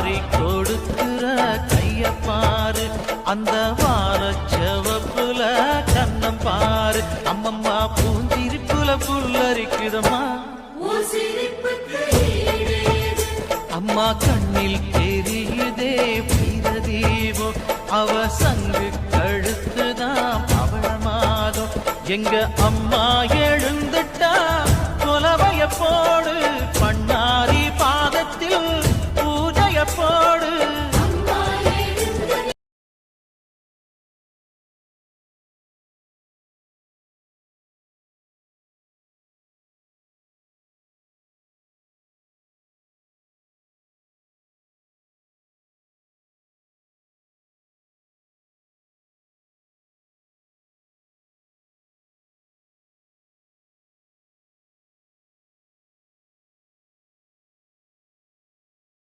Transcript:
வாரி கொடுக்கிற கையப்பாரு, அந்த வாரச்சவப்புல கண்ணம் பாரு. அம்மம்மா பூஞ்சிரிப்புல புல்லரிக்குதம்மா, அம்மா கண்ணில் தெரியுதே வீரதீபம், அவ சங்கு கழுத்துதான் பவளமாகும். எங்க அம்மா எழுந்துட்டா கொலவைய போடு.